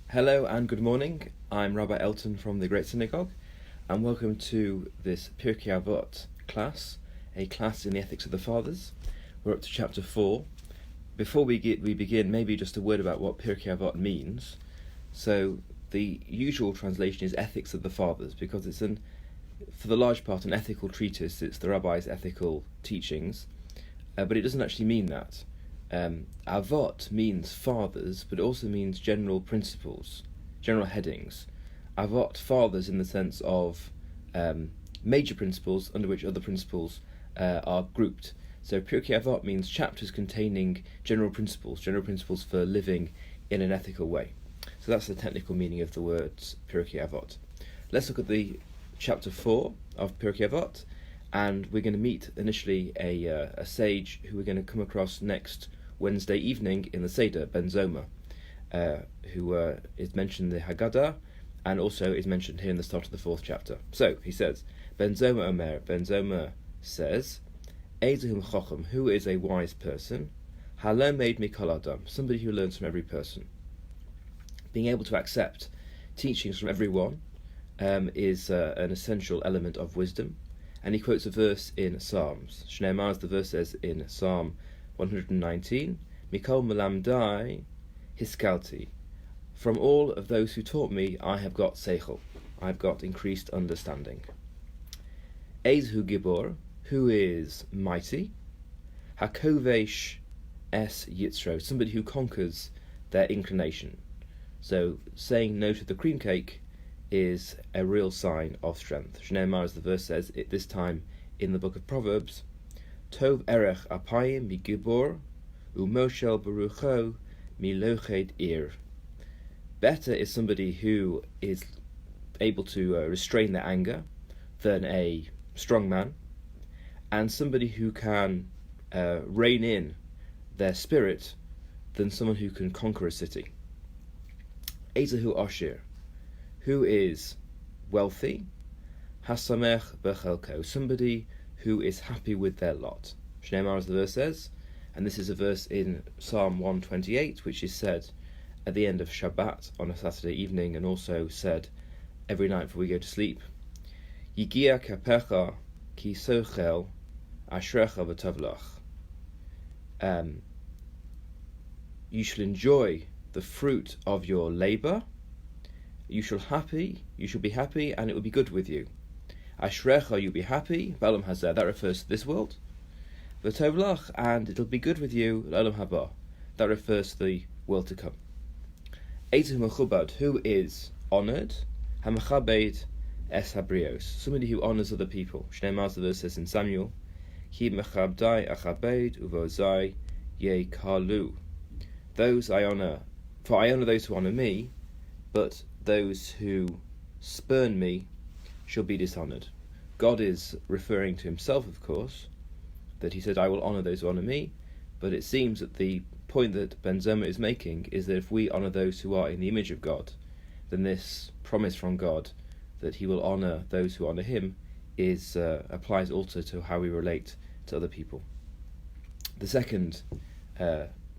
Hello and good morning. I'm Rabbi Elton from the Great Synagogue, and welcome to this Pirkei Avot class, a class in the ethics of the fathers. We're up to chapter 4. Before we begin, maybe just a word about what Pirkei Avot means. So the usual translation is ethics of the fathers, because it's for the large part, an ethical treatise. It's the rabbi's ethical teachings, but it doesn't actually mean that. Avot means fathers, but it also means general principles, general headings. Avot, fathers, in the sense of major principles under which other principles are grouped. So Pirkei Avot means chapters containing general principles for living in an ethical way. So that's the technical meaning of the words Pirkei Avot. Let's look at the chapter 4 of Pirkei Avot, and we're going to meet initially a sage who we're going to come across next Wednesday evening in the Seder, Ben Zoma, who is mentioned in the Haggadah and also is mentioned here in the start of the 4th chapter. So he says, Ben Zoma Omer, Ben Zoma says, Eizehum Chochem, who is a wise person, Halom Meid Mikol Adam, somebody who learns from every person. Being able to accept teachings from everyone is an essential element of wisdom. And he quotes a verse in Psalms. Shneimar, as the verse says in Psalm 119, Mikol Melamdai Hiskalti. From all of those who taught me, I have got seichel. I've got increased understanding. Eizhu Gibor, who is mighty. Hakovesh es Yitzro, somebody who conquers their inclination. So saying no to the cream cake is a real sign of strength. Shneimar, as the verse says, this time in the book of Proverbs, Tov erech apayim mi gibor, umoshel berucho mi loched ir. Better is somebody who is able to restrain their anger than a strong man, and somebody who can rein in their spirit than someone who can conquer a city. Ezehu Oshir, who is wealthy, hasamech bechelko, somebody who is happy with their lot. Shneimar, as the verse says, and this is a verse in Psalm 128, which is said at the end of Shabbat on a Saturday evening, and also said every night before we go to sleep. Yigia kapecha ki sochel ashrecha v'tavlach. You shall enjoy the fruit of your labour. You shall be happy, and it will be good with you. Ashrecha, you'll be happy. V'olam hazeh, that refers to this world. V'tovlach, and it'll be good with you. L'olam haba, that refers to the world to come. Eizeh mechubad, who is honoured. Hamachabed es habrios, somebody who honours other people. Shneimar, the verse says in Samuel, Ki mechabdai achabed uvozai yekalu. Those I honour, for I honour those who honour me, but those who spurn me shall be dishonoured. God is referring to himself, of course, that he said, I will honour those who honour me, but it seems that the point that Ben Zoma is making is that if we honour those who are in the image of God, then this promise from God that he will honour those who honour him applies also to how we relate to other people. The second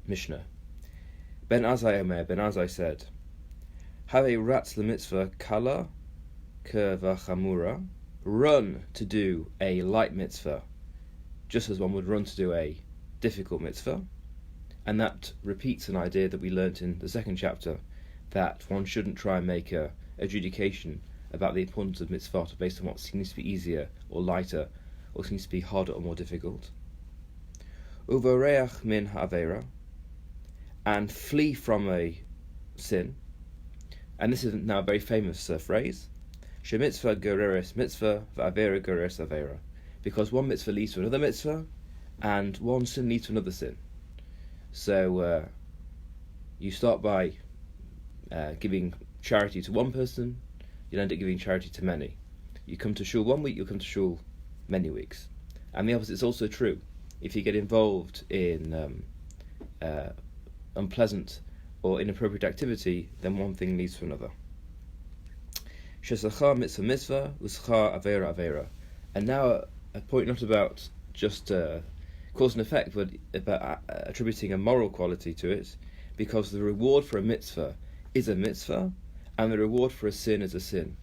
Mishnah, Ben Azai Omer, Ben Azai said, Have a ratz mitzvah kala v'chamura, run to do a light mitzvah, just as one would run to do a difficult mitzvah. And that repeats an idea that we learnt in the 2nd chapter, that one shouldn't try and make a adjudication about the importance of mitzvot based on what seems to be easier or lighter, or seems to be harder or more difficult. Uvareach min ha'avera, and flee from a sin. And this is now a very famous phrase, Shemitzvah goreres mitzvah, v'avera goreres avera. Because one mitzvah leads to another mitzvah, and one sin leads to another sin. So you start by giving charity to one person, you'll end up giving charity to many. You come to shul 1 week, you'll come to shul many weeks. And the opposite is also true. If you get involved in unpleasant or inappropriate activity, then one thing leads to another. Shesachar mitzvah mitzvah, uschar avera avera. And now a point not about just cause and effect, but about attributing a moral quality to it, because the reward for a mitzvah is a mitzvah, and the reward for a sin is a sin.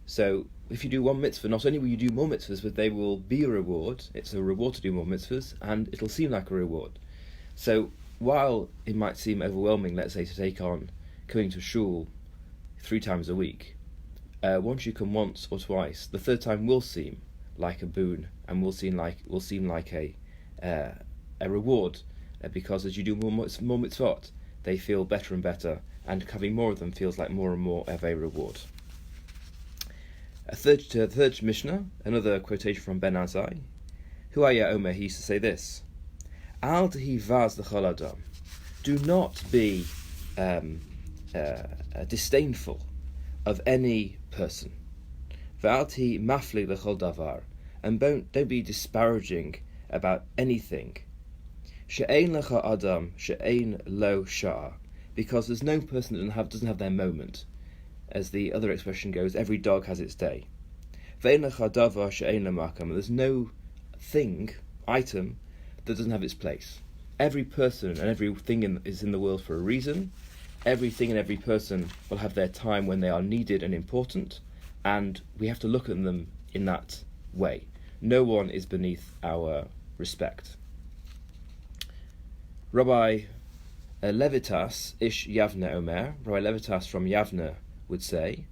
So if you do one mitzvah, not only will you do more mitzvahs, but they will be a reward. It's a reward to do more mitzvahs, and it'll seem like a reward. So while it might seem overwhelming, let's say, to take on coming to shul 3 times a week, once you come once or twice, the third time will seem like a boon, and will seem like a reward, because as you do more mitzvot, they feel better and better, and having more of them feels like more and more of a reward. A third Mishnah, another quotation from Ben Azai. Huaya Omer, he used to say this: Al tehi vaz l'chol adam. Do not be disdainful of any person. V'al tehi mafli l'chol davar. And don't be disparaging about anything. She'ein lecha adam, she'ein lo sha'a. Because there's no person that doesn't have their moment. As the other expression goes, every dog has its day. Ve'ein lecha davar she'ein lo makam. There's no item, that doesn't have its place. Every person and everything is in the world for a reason. Everything and every person will have their time when they are needed and important, and we have to look at them in that way. No one is beneath our respect. Rabbi Levitas ish Yavne Omer, Rabbi Levitas from Yavne would say,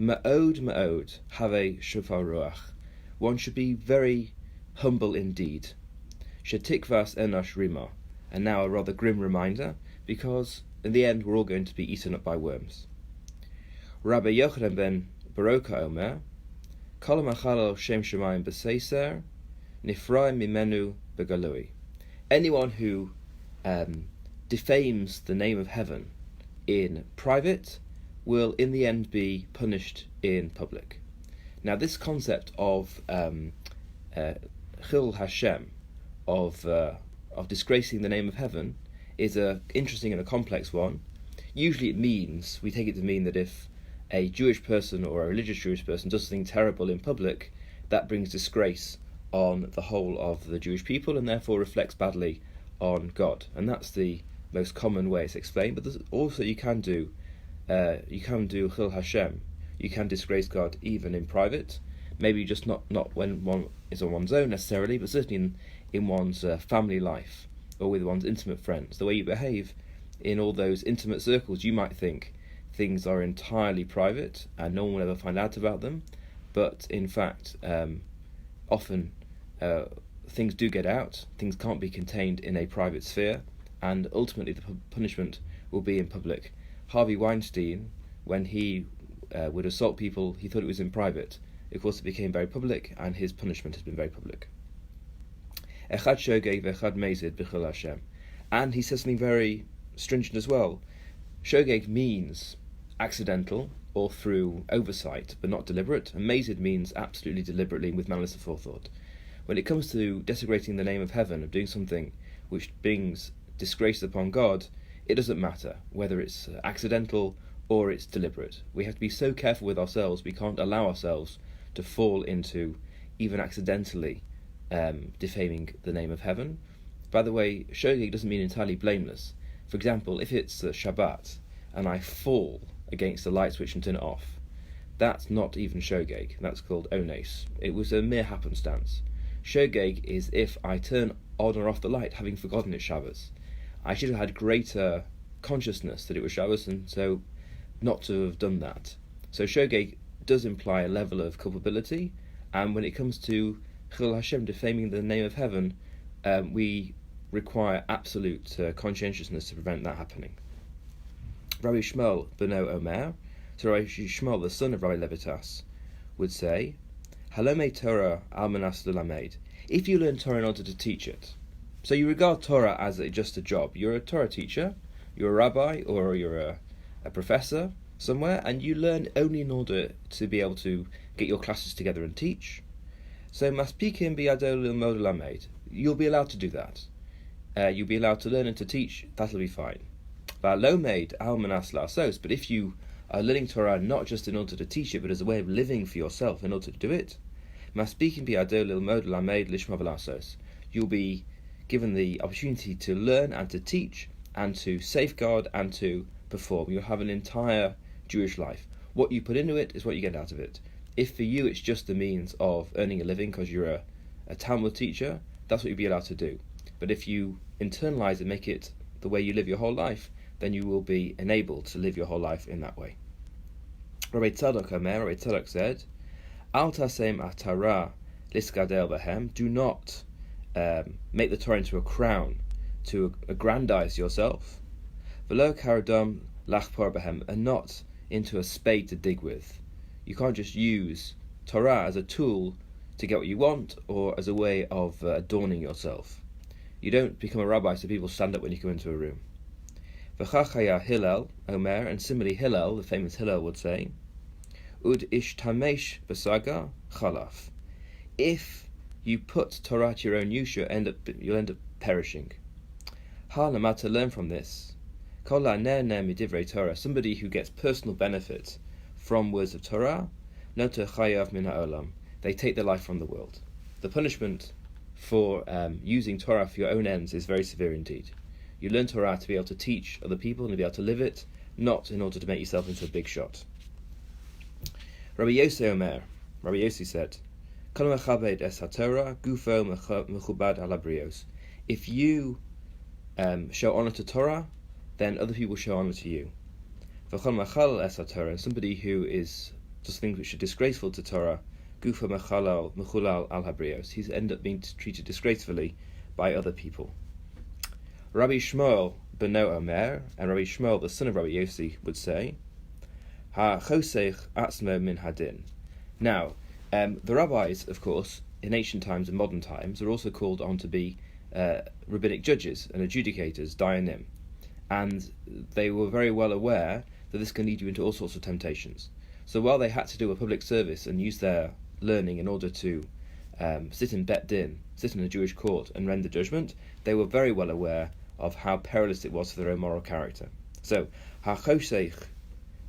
Ma'od have shofar ruach. One should be very humble indeed. Shetikvas enosh rima. And now a rather grim reminder, because in the end we're all going to be eaten up by worms. Rabbi Yochanan ben Baroka Omer, Kol machal shem shemayim b'seiser, nifroi mimenu begalui. Anyone who defames the name of heaven in private will in the end be punished in public. Now this concept of Chil Hashem, of disgracing the name of heaven, is a interesting and a complex one. Usually we take it to mean that if a Jewish person or a religious Jewish person does something terrible in public, that brings disgrace on the whole of the Jewish people and therefore reflects badly on God. And that's the most common way it's explained. But there's also you can do Chil Hashem. You can disgrace God even in private. Maybe just not when one is on one's own necessarily, but certainly in one's family life or with one's intimate friends. The way you behave in all those intimate circles, you might think things are entirely private and no one will ever find out about them, but in fact often things do get out. Things can't be contained in a private sphere, and ultimately the punishment will be in public. Harvey Weinstein, when he would assault people, he thought it was in private. Of course it became very public, and his punishment has been very public. Echad shogeg v'echad mezid b'chil Hashem. And he says something very stringent as well. Shogeg means accidental or through oversight, but not deliberate. And mezid means absolutely deliberately with malice aforethought. When it comes to desecrating the name of heaven, of doing something which brings disgrace upon God, it doesn't matter whether it's accidental or it's deliberate. We have to be so careful with ourselves. We can't allow ourselves to fall into even accidentally defaming the name of heaven. By the way, shogeg doesn't mean entirely blameless. For example, if it's Shabbat and I fall against the light switch and turn it off, that's not even shogeg. That's called ones. It was a mere happenstance. Shogeg is if I turn on or off the light having forgotten it's Shabbos. I should have had greater consciousness that it was Shabbos, and so not to have done that. So shogeg does imply a level of culpability, and when it comes to Chil Hashem, defaming the name of heaven, we require absolute conscientiousness to prevent that happening. Rabbi Shmuel Beno Omer, so Rabbi Shmuel, the son of Rabbi Levitas, would say, Halome Torah almanas lelamed. If you learn Torah in order to teach it, so you regard Torah as just a job. You're a Torah teacher, you're a rabbi, or you're a professor somewhere, and you learn only in order to be able to get your classes together and teach. So maspikim biyado lilmod lamed. You'll be allowed to do that. You'll be allowed to learn and to teach. That'll be fine. Va'lomed almanas la'asos. But if you are learning Torah not just in order to teach it, but as a way of living for yourself in order to do it, maspikim biyado lilmod lamed lishma v'la'asos. You'll be given the opportunity to learn and to teach and to safeguard and to perform. You'll have an entire Jewish life. What you put into it is what you get out of it. If for you it's just the means of earning a living because you're a Talmud teacher, that's what you'll be allowed to do. But if you internalize and make it the way you live your whole life, then you will be enabled to live your whole life in that way. Rabbi Tzadok said, Al tasem atara liskadel behem, do not make the Torah into a crown to aggrandize yourself, v'lo karadam lachpor behem, and not into a spade to dig with. You can't just use Torah as a tool to get what you want or as a way of adorning yourself. You don't become a rabbi so people stand up when you come into a room. V'chachaya Hillel Omer, and similarly Hillel, the famous Hillel, would say, Ud ish tamesh b'saga chalaf. If you put Torah to your own use, you'll end up perishing. Ha lamad, to learn from this. Kol ha'neh midivrei Torah, somebody who gets personal benefit from words of Torah, noto chayav min ha'olam, they take their life from the world. The punishment for using Torah for your own ends is very severe indeed. You learn Torah to be able to teach other people and to be able to live it, not in order to make yourself into a big shot. Rabbi Yossi Omer, Rabbi Yossi said, Kol mechabed es haTorah, gufo mechubad ala brios. If you show honor to Torah, then other people show honor to you. V'chol mechal es haTorah, somebody who does things which are disgraceful to Torah, gufo mechulal al habrios, he's end up being treated disgracefully by other people. Rabbi Shmuel beno Omer, and Rabbi Shmuel, the son of Rabbi Yossi, would say, Ha chosech atzmo min hadin. Now, the rabbis, of course, in ancient times and modern times, are also called on to be rabbinic judges and adjudicators, dayanim, and they were very well aware that this can lead you into all sorts of temptations. So while they had to do a public service and use their learning in order to sit in Bet Din, sit in a Jewish court and render judgment, they were very well aware of how perilous it was for their own moral character. So, ha'chosech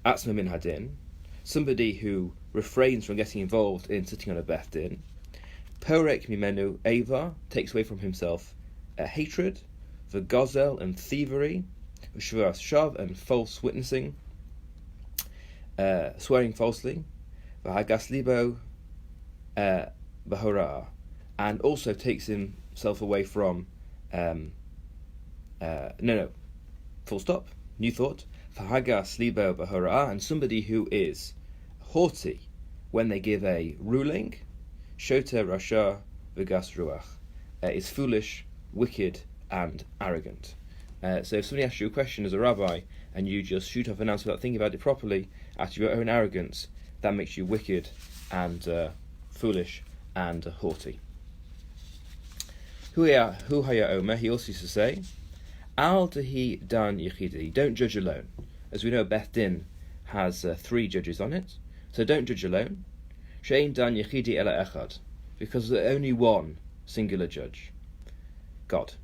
atzmo min hadin, somebody who refrains from getting involved in sitting on a Bet Din, porek mimenu eva, takes away from himself hatred, v'gozel, and thievery, v'shvuras shav, and false witnessing, swearing falsely, v'hagas libo b'horah, and also takes himself away from full stop, new thought, v'hagas libo b'horah, and somebody who is haughty when they give a ruling, shota rasha v'gas ruach, is foolish, wicked, and arrogant. So if somebody asks you a question as a rabbi and you just shoot off an answer without thinking about it properly, out of your own arrogance, that makes you wicked and foolish and haughty. Hu haya omer, he also used to say, Al tehi dan yechidi, don't judge alone. As we know, Beth Din has 3 judges on it, so don't judge alone. Shein dan yechidi ela echad, because there's only one singular judge, God.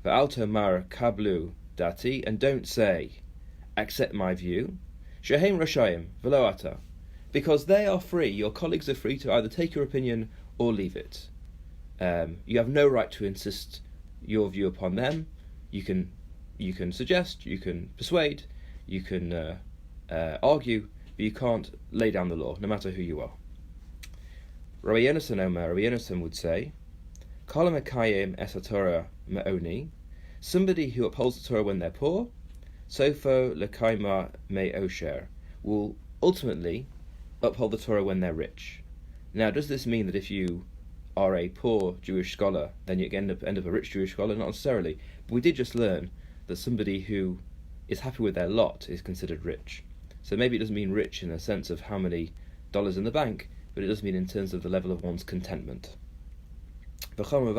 V'al tomar kablu dati, and don't say, accept my view. Shehem rashayim v'lo ata, because they are free, your colleagues are free to either take your opinion or leave it. You have no right to insist your view upon them. You can suggest, you can persuade, you can argue, but you can't lay down the law, no matter who you are. Rabbi Yonasan would say, Kol ha'mekayim es haTorah me'oni, somebody who upholds the Torah when they're poor, sofo lekaima me'osher, will ultimately uphold the Torah when they're rich. Now, does this mean that if you are a poor Jewish scholar, then you end up a rich Jewish scholar? Not necessarily. But we did just learn that somebody who is happy with their lot is considered rich. So maybe it doesn't mean rich in a sense of how many dollars in the bank, but it does mean in terms of the level of one's contentment. But somebody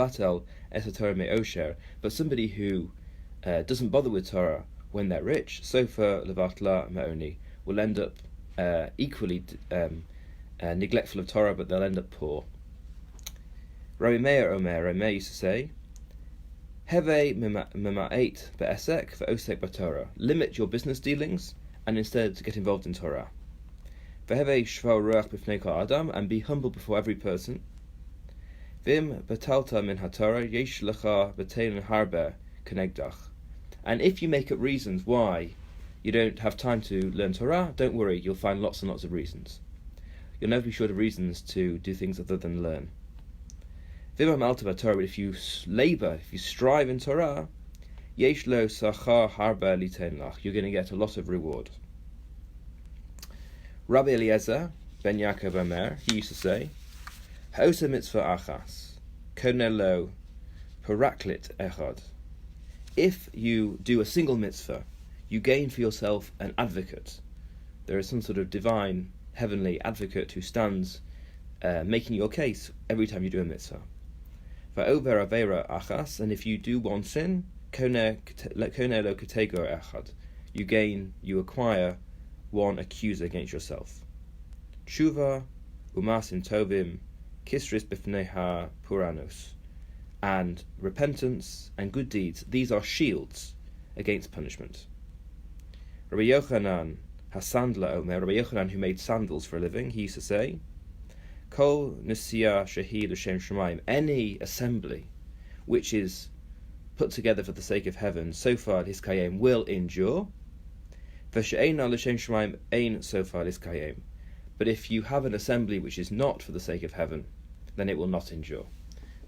who doesn't bother with Torah when they're rich, sofa levatla me'oni, will end up equally neglectful of Torah, but they'll end up poor. Rabbi Meir used to say, Heve mema'et be'esek ve'osek b'Torah, limit your business dealings and instead to get involved in Torah. Ve'heve shvar ruach b'fnei kol adam, and be humble before every person. Vim batalta min haTorah yesh lecha b'tein harbe kenegdach, and if you make up reasons why you don't have time to learn Torah, don't worry, you'll find lots and lots of reasons. You'll never be short of reasons to do things other than learn. But if you labour, if you strive in Torah, yesh lo sachar harba liten lach, you're going to get a lot of reward. Rabbi Eliezer ben Yaakov Omer, he used to say, Ha'osa mitzvah achas, koneh lo paraklit echad. If you do a single mitzvah, you gain for yourself an advocate. There is some sort of divine, heavenly advocate who stands making your case every time you do a mitzvah. Va'over aveira achas, and if you do one sin, koneh lo kategor echad, you acquire one accuser against yourself. Tshuva umasim tovim kisris b'fnei puranos, and repentance and good deeds, these are shields against punishment. Rabbi Yochanan Hasandla Omer, Rabbi Yochanan, who made sandals for a living, he used to say, Kol Nisiya Shahid L'Shem Shemaim, any assembly which is put together for the sake of heaven, Sofar Hiskayim, will endure. V'she'ena L'Shem Shemaim ein Sofar Hiskayim. But if you have an assembly which is not for the sake of heaven, then it will not endure.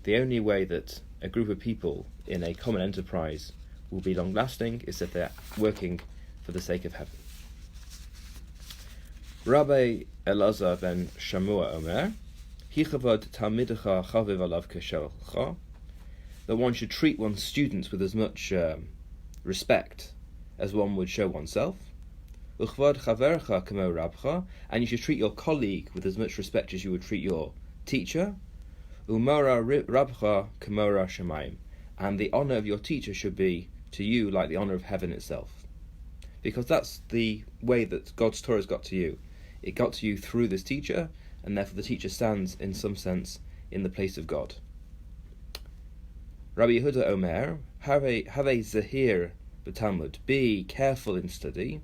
The only way that a group of people in a common enterprise will be long-lasting is if they're working for the sake of heaven. Rabbi Elazar ben Shamua Omer, Hichavad Talmidecha Chaviv Alav Keshelcha, that one should treat one's students with as much respect as one would show oneself. Uchvad Chavercha Kamo Rabcha, and you should treat your colleague with as much respect as you would treat your teacher. Umara Rabcha Kamora Shemaim, and the honour of your teacher should be to you like the honour of heaven itself. Because that's the way that God's Torah has got to you. It got to you through this teacher, and therefore the teacher stands, in some sense, in the place of God. Rabbi Yehuda Omer, have a zahir b'Talmud, be careful in study,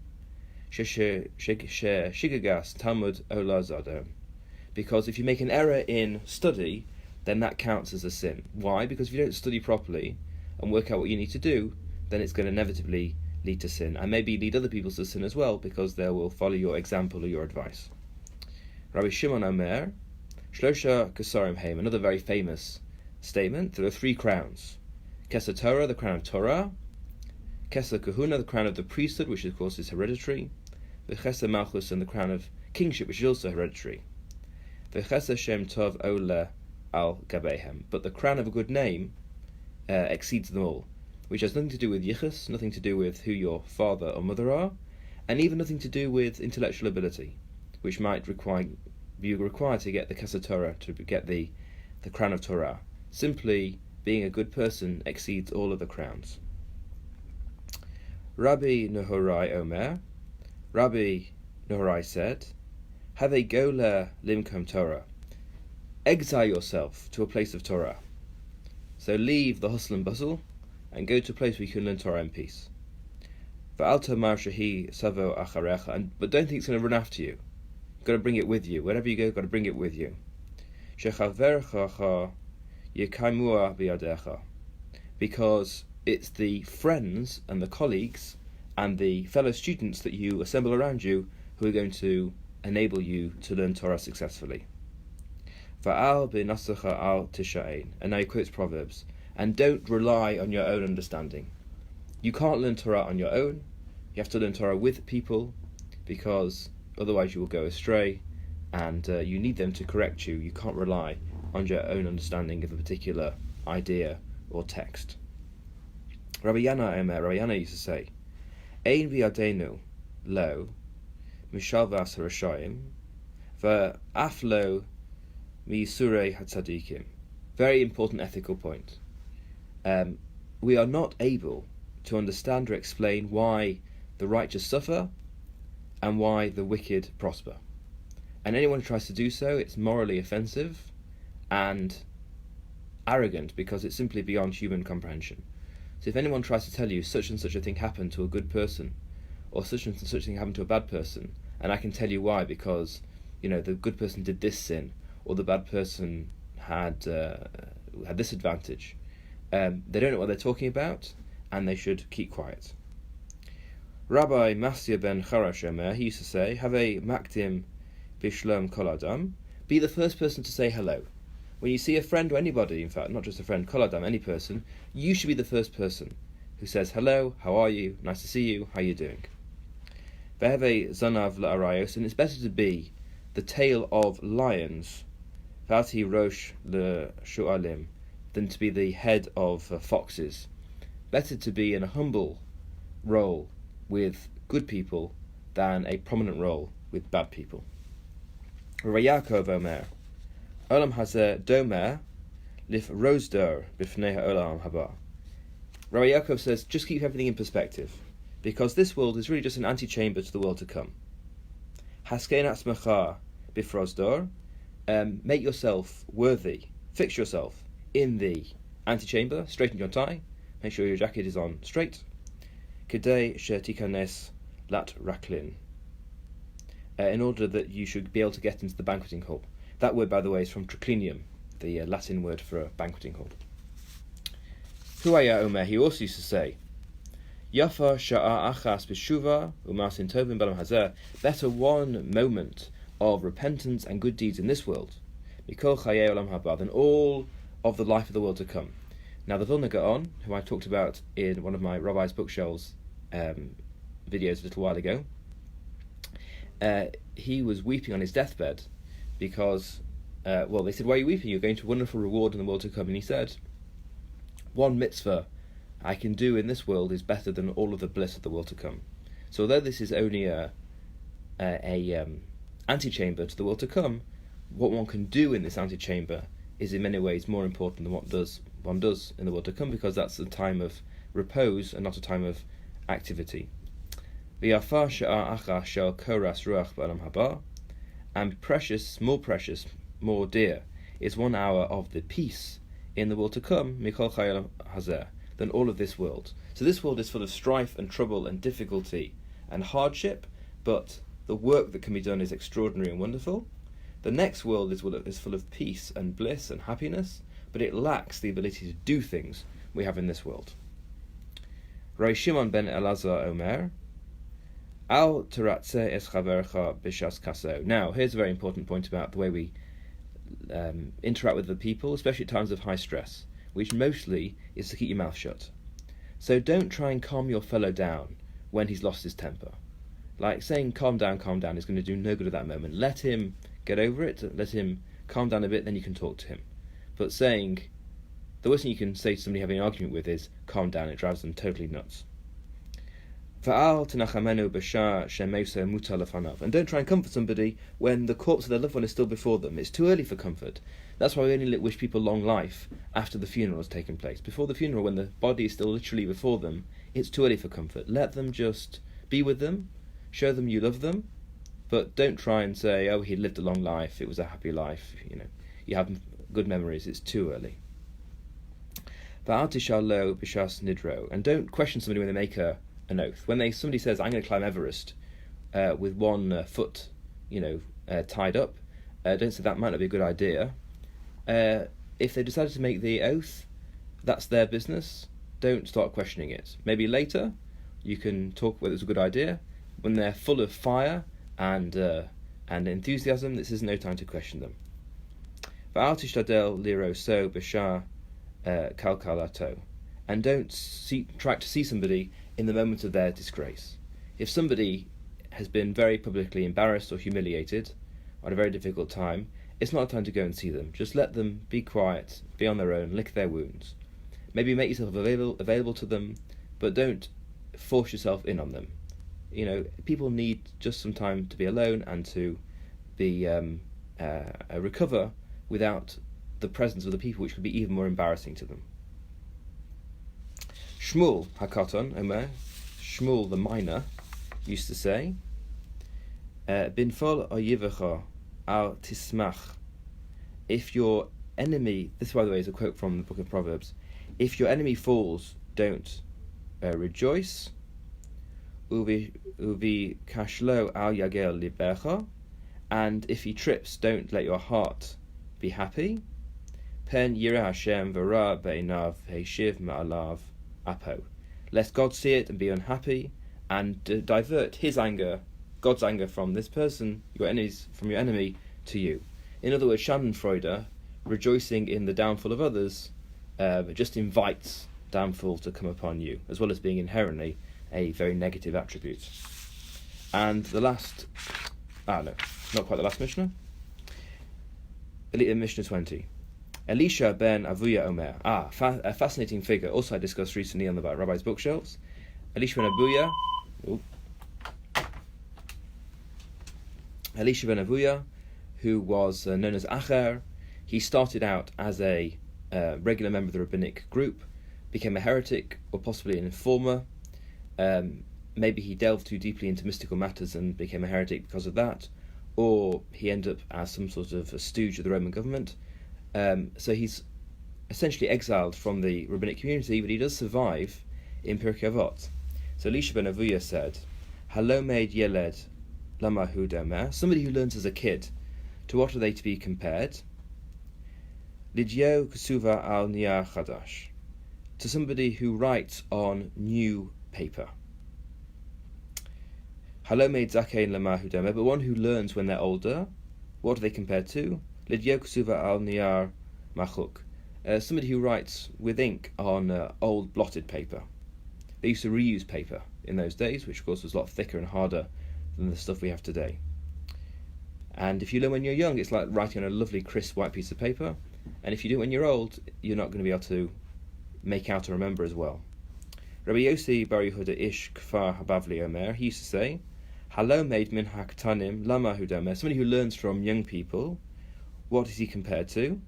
shigagas Talmud ola zadon, because if you make an error in study, then that counts as a sin. Why? Because if you don't study properly and work out what you need to do, then it's going to inevitably lead to sin, and maybe lead other people to sin as well, because they will follow your example or your advice. Rabbi Shimon Omer, Shlosha Kesarim Heim, another very famous statement. There are 3 crowns: Keser Torah, the crown of Torah; Keser Kahuna, the crown of the priesthood, which of course is hereditary; V'Cheser Malchus, and the crown of kingship, which is also hereditary; V'Cheser Shem Tov Ola Al Gabehem, but the crown of a good name exceeds them all, which has nothing to do with yichus, nothing to do with who your father or mother are, and even nothing to do with intellectual ability, which might be required to get the Keser Torah, to get the crown of Torah. Simply being a good person exceeds all other crowns. Rabbi Nehorai Omer, Rabbi Nehorai said, Have a gola limkom Torah, exile yourself to a place of Torah. So leave the hustle and bustle and go to a place where you can learn Torah in peace. But don't think it's going to run after you. You've got to bring it with you. Wherever you go, you've got to bring it with you. Because it's the friends and the colleagues and the fellow students that you assemble around you who are going to enable you to learn Torah successfully. And now he quotes Proverbs. And don't rely on your own understanding. You can't learn Torah on your own. You have to learn Torah with people, because otherwise you will go astray, and you need them to correct you. You can't rely on your own understanding of a particular idea or text. Rabbi Yana used to say, Ein v'yadenu lo mishalvas harashayim v'af lo misurei hatzadikim. Very important ethical point. We are not able to understand or explain why the righteous suffer and why the wicked prosper. And anyone who tries to do so, it's morally offensive and arrogant, because it's simply beyond human comprehension. So if anyone tries to tell you such and such a thing happened to a good person, or such and such a thing happened to a bad person, and I can tell you why, because the good person did this sin, or the bad person had this advantage, they don't know what they're talking about, and they should keep quiet. Rabbi Masya ben Charash Omer, he used to say, have a makdim bishlom kol adam, be the first person to say hello. When you see a friend or anybody, in fact, not just a friend, kol adam, any person, you should be the first person who says hello, how are you, nice to see you, how are you doing? Veheve zanav la'arayos, and it's better to be the tail of lions, v'ati rosh le'shu'alim, than to be the head of foxes. Better to be in a humble role with good people than a prominent role with bad people. Rabbi Yaakov Omer, Olam hazeh domer lif rosdor b'fnei ha'olam haba. Rabbi Yaakov says, just keep everything in perspective, because this world is really just an antechamber to the world to come. Haskein atzmecha b'frosdor, make yourself worthy, fix yourself in the antechamber, straighten your tie, make sure your jacket is on straight. Kedei shetikanes lat raklin, in order that you should be able to get into the banqueting hall. That word, by the way, is from triclinium, the Latin word for a banqueting hall. Huaya Omer, he also used to say, Yafa sha'a achas b'shuva u'masin tovim b'alam hazeh, better one moment of repentance and good deeds in this world, mikol chayei olam haba, than all of the life of the world to come. Now the Vilna Gaon, who I talked about in one of my Rabbi's Bookshelves videos a little while ago, he was weeping on his deathbed because, they said, why are you weeping? You're going to a wonderful reward in the world to come. And he said, one mitzvah I can do in this world is better than all of the bliss of the world to come. So although this is only a antechamber to the world to come, what one can do in this antechamber is in many ways more important than what one does in the world to come, because that's a time of repose and not a time of activity. And precious, more dear, is 1 hour of the peace in the world to come, mikol chayei hazeh, than all of this world. So this world is full of strife and trouble and difficulty and hardship, but the work that can be done is extraordinary and wonderful. The next world is full of peace and bliss and happiness, but it lacks the ability to do things we have in this world. Rabbi Shimon ben Elazar Omer, Al teratzeh es chavercha b'shas kaso. Now, here's a very important point about the way we interact with the people, especially at times of high stress, which mostly is to keep your mouth shut. So don't try and calm your fellow down when he's lost his temper. Like saying calm down is going to do no good at that moment. Let him get over it, let him calm down a bit, then you can talk to him. But saying, the worst thing you can say to somebody having an argument with is calm down, it drives them totally nuts. And don't try and comfort somebody when the corpse of their loved one is still before them. It's too early for comfort. That's why we only wish people long life after the funeral has taken place. Before the funeral, when the body is still literally before them, it's too early for comfort. Let them just be with them, show them you love them, but don't try and say, oh, he lived a long life, it was a happy life, you have good memories. It's too early. And don't question somebody when they make an oath. When somebody says, I'm going to climb Everest with one foot, tied up, don't say that might not be a good idea. If they decided to make the oath, that's their business. Don't start questioning it. Maybe later you can talk whether it's a good idea. When they're full of fire and enthusiasm, this is no time to question them. And don't try to see somebody in the moment of their disgrace. If somebody has been very publicly embarrassed or humiliated on a very difficult time, it's not a time to go and see them. Just let them be quiet, be on their own, lick their wounds. Maybe make yourself available to them, but don't force yourself in on them. People need just some time to be alone and to be recover without the presence of the people, which could be even more embarrassing to them. Shmuel Hakaton Omer, Shmuel the minor, used to say, Binfol oyivecha al tismach. If your enemy, this by the way is a quote from the book of Proverbs, if your enemy falls, don't rejoice. Uvi kashlo al yagel libecha, and if he trips, don't let your heart be happy. Pen yireh Hashem v'ra be'inav heishiv ma'alav apo. Lest God see it and be unhappy, and divert his anger, God's anger, from this person, your enemy, to you. In other words, Schadenfreude, rejoicing in the downfall of others, just invites downfall to come upon you, as well as being inherently a very negative attribute. And the last, not quite the last Mishnah, Mishnah 20. Elisha ben Avuya Omer. A fascinating figure, also I discussed recently on the Rabbi's bookshelves. Elisha ben Avuya, who was known as Acher. He started out as a regular member of the rabbinic group, became a heretic, or possibly an informer. Maybe he delved too deeply into mystical matters and became a heretic because of that, or he ended up as some sort of a stooge of the Roman government. So he's essentially exiled from the rabbinic community, but he does survive in Pirkei Avot. So Elisha ben Avuya said, Halomed Yeled Lamahu Domer, somebody who learns as a kid, to what are they to be compared? Lidyo Kusuva al Niyar Chadash, to somebody who writes on new paper. Halomed Zakein Lamahu Domer, but one who learns when they're older, what are they compared to? Lidyo Kusuva al Niyar Machuk, somebody who writes with ink on old blotted paper. They used to reuse paper in those days, which of course was a lot thicker and harder than the stuff we have today. And if you learn when you're young, it's like writing on a lovely crisp white piece of paper. And if you do it when you're old, you're not going to be able to make out or remember as well. Rabbi Yossi bar Yehuda ish kfar habavli omer, he used to say, Halo made min haktanim lama hudomer, somebody who learns from young people. What is he compared to?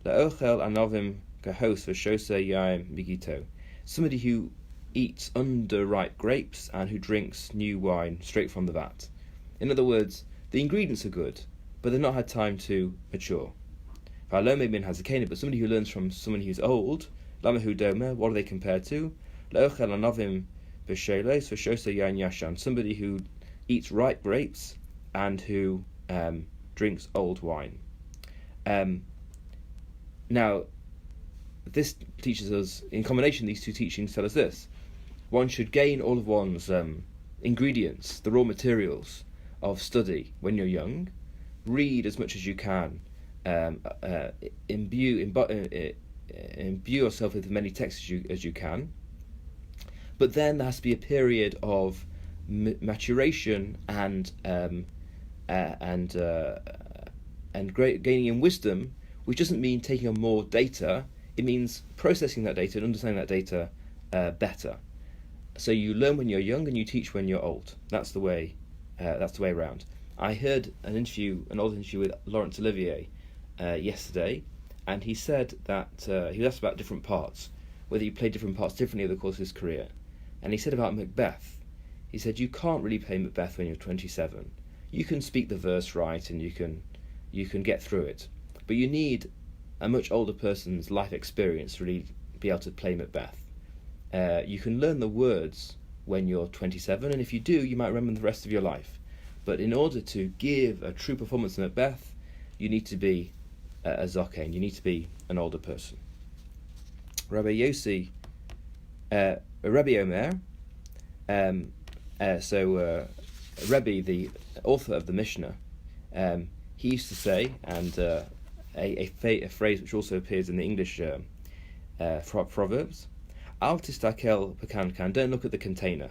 La'ochel anovim kahos v'shosei yaim migito, somebody who eats underripe grapes and who drinks new wine straight from the vat. In other words, the ingredients are good, but they've not had time to mature. V'alome min hazakena, but somebody who learns from someone who's old, lama hudomer, what are they compared to? La'ochel anovim v'shelos v'shosei yain yashan, somebody who eats ripe grapes and who drinks old wine. Now, this teaches us, in combination, these two teachings tell us this. One should gain all of one's ingredients, the raw materials of study when you're young. Read as much as you can. Imbue yourself with as many texts as you can. But then there has to be a period of maturation and gaining in wisdom, which doesn't mean taking on more data. It means processing that data and understanding that data better. So you learn when you're young and you teach when you're old. That's the way around. I heard an old interview with Laurence Olivier yesterday, and he said that he was asked about different parts, whether he played different parts differently over the course of his career. And he said about Macbeth, he said, you can't really play Macbeth when you're 27. You can speak the verse right and you can get through it, but you need a much older person's life experience to really be able to play Macbeth. You can learn the words when you're 27, and if you do, you might remember them the rest of your life. But in order to give a true performance in Macbeth, you need to be a Zokain, you need to be an older person. Rabbi Omer, Rabbi, the author of the Mishnah, he used to say, and a phrase which also appears in the English Proverbs, Al tistakel pekankan, don't look at the container.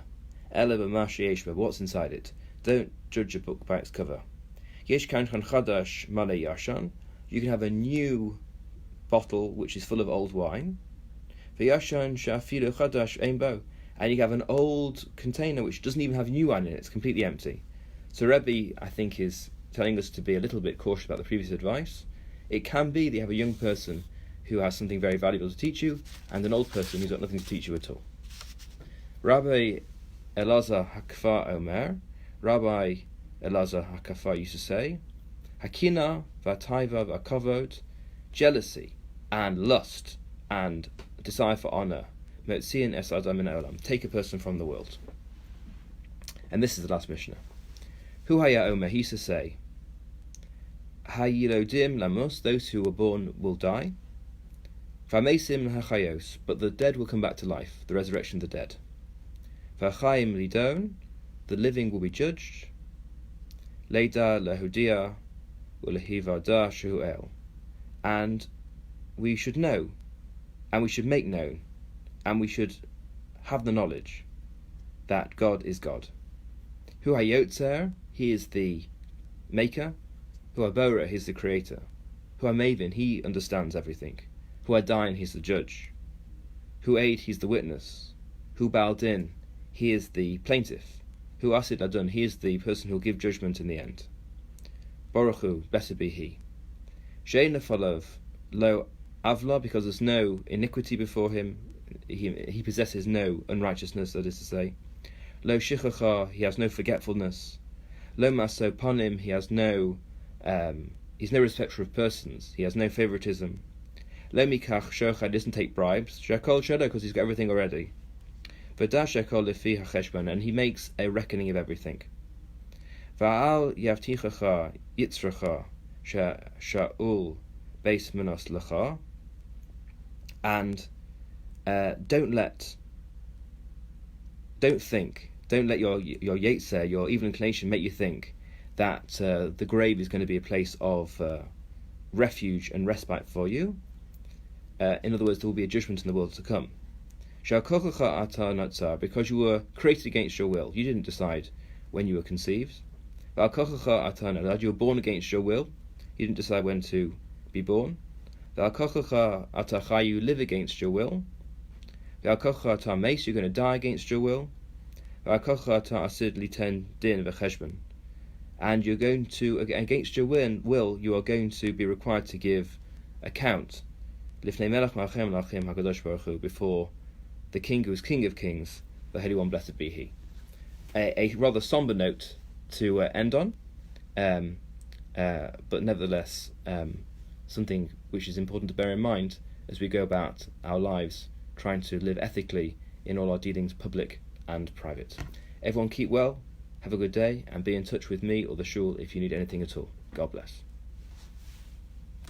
Ela b'ma sheyesh bo, what's inside it. Don't judge a book by its cover. Yesh kankan chadash male yashan, you can have a new bottle which is full of old wine. V'yashan shafilu chadash ein bo, and you can have an old container which doesn't even have new wine in it, it's completely empty. So Rebbe, I think, is telling us to be a little bit cautious about the previous advice. It can be that you have a young person who has something very valuable to teach you, and an old person who's got nothing to teach you at all. Rabbi Elazar Hakfa Omer, Rabbi Elazar Hakfa used to say, Hakina v'taiva v'kavod, jealousy and lust and desire for honor, me'tziin es adam min ha'olam, take a person from the world. And this is the last Mishnah. Hu haya Omer, he used to say, Hayilodim lamos, those who were born will die. Vamesim hachayos, but the dead will come back to life, the resurrection of the dead. V'achayim lidon, the living will be judged. Leida lehudia ulehivada shehu el, and we should know, and we should make known, and we should have the knowledge that God is God. Hu hayotzer, he is the maker. Hu habora, he is the creator. Hu hamavin, he understands everything. Hu hadain, he's the judge. Hu aid, he's the witness. Hu baldin, he is the plaintiff. Hu asid adun, he is the person who will give judgment in the end. Baruch Hu, blessed be he. She'ein lefalav lo avla, because there's no iniquity before him. He possesses no unrighteousness, that is to say. Lo shichacha, he has no forgetfulness. Lo maso ponim, he's no respecter of persons. He has no favoritism. Lo mikach shochad, doesn't take bribes. Shekol shodo, because he's got everything already. V'dash shekol lefi hacheshbon, and he makes a reckoning of everything. Va'al yavtichacha yitzracha sha'ul beis manos lecha, and don't let your yetzer, your evil inclination, make you think that the grave is going to be a place of refuge and respite for you. In other words, there will be a judgment in the world to come. Because you were created against your will. You didn't decide when you were conceived. You were born against your will. You didn't decide when to be born. You live against your will. You're going to die against your will. And you're going to, against your will, you are going to be required to give account before the King who is King of Kings, the Holy One, blessed be He. A rather somber note to end on, but nevertheless something which is important to bear in mind as we go about our lives, trying to live ethically in all our dealings, public and private. Everyone keep well, have a good day, and be in touch with me or the shul if you need anything at all. God bless.